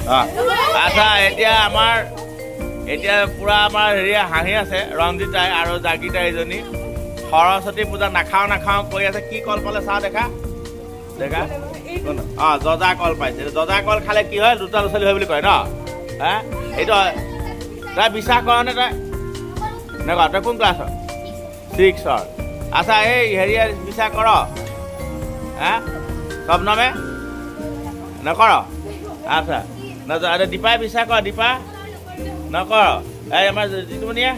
আচ্ছা এতিয়া পুৰা আমাৰ হেৰি হাঁহি আছে ৰঞ্জিতাই আৰু জাগিতা এজনী সৰস্বতী পূজা নাখাওঁ কৈ আছে। কি কল পালে চাওঁ দেখা জজা কল পাইছে। জজা কল খালে কি হয়? দুটা ল'ৰা ছোৱালী হয় বুলি কয় ন? হা এইটো তই বিশ্বাস কৰ নে তই নকৰ? তই কোন ক্লাছৰ? 6ৰ। আচ্ছা এই হেৰিয়ে বিশ্বাস কৰ? হা স্বপ্নমে নকৰ? আচ্ছা দীপাই বিশ্বাস কৰ? দীপা নকৰ? এই আমাৰ জিতুমণিয়ে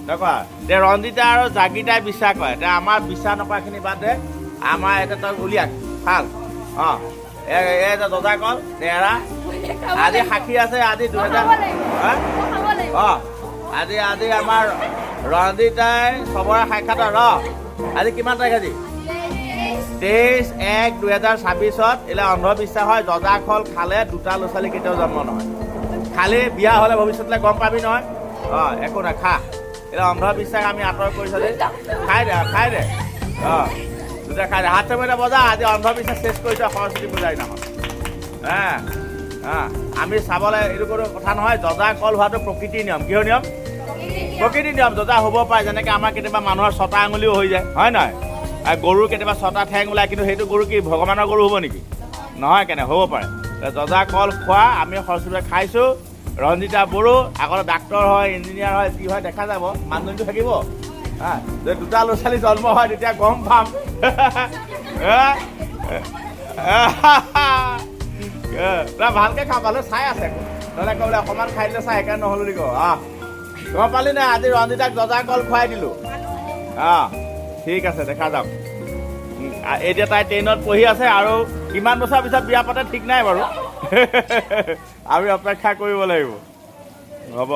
নকৰ? এতিয়া ৰঞ্জিতা আৰু জাগিতাই বিশ্বাস কৰে। এতিয়া আমাৰ বিশ্বাস নকৰাখিনি বাদ দে। আমাৰ এতিয়া তই উলিয়াক ভাল। এই জজা কল তেৰা আজি সাক্ষী আছে। আজি 2000 আজি আমাৰ ৰঞ্জিতাই চবৰে সাক্ষাৎ আজি কিমান তাৰিখ? আজি 23/1/2026। এলে অন্ধবিশ্বাস হয় জজা কল খালে দুটা ল'ৰা ছোৱালী কেতিয়াও জন্ম নহয়। খালি বিয়া হ'লে ভৱিষ্যতলৈ গম পাবি নহয়। একো নাই খা। এতিয়া অন্ধবিশ্বাস আমি আঁতৰ কৰিছোঁ। খাই দে দুটা খাই দে। হাত চামৰিটা বজা। আজি অন্ধবিশ্বাস চেছ কৰিছোঁ সৰস্বতী পূজাৰ দিনাখন। আমি চাবলৈ এইটো কোনো কথা নহয়। জজা কল হোৱাটো প্ৰকৃতিৰ নিয়ম। কিহৰ নিয়ম? প্ৰকৃতিৰ নিয়ম। জজা হ'ব পাৰে। যেনেকৈ আমাৰ কেতিয়াবা মানুহৰ 6টা আঙুলিও হৈ যায়, হয় নহয়? আৰু গৰুৰ কেতিয়াবা 6টা ঠেং ওলায়, কিন্তু সেইটো গৰু কি ভগৱানৰ গৰু হ'ব নেকি? নহয়, কেনে হ'ব পাৰে। জজা কল খোৱা আমি সৰস্বতী খাইছোঁ। ৰঞ্জিতা বড়ো আগতে ডাক্তৰ হয়, ইঞ্জিনিয়াৰ হয়, কি হয় দেখা যাব। মানুহজনীটো থাকিব। যদি দুটা ল'ৰা ছোৱালী জন্ম হয় তেতিয়া গম পাম। ভালকৈ খা। পালে চাই আছে নহ'লে ক'বলৈ অকণমান খাই দিলে চাই সেইকাৰণে নহ'লো বুলি কওঁ। গম পালি নাই? আজি ৰঞ্জিতাক জজা কল খুৱাই দিলোঁ। ঠিক আছে দেখা যাওক। এতিয়া তাই 10ত পঢ়ি আছে আৰু কিমান বছৰ পিছত বিয়া পাতে ঠিক নাই বাৰু। আমি অপেক্ষা কৰিব লাগিব। হ'ব।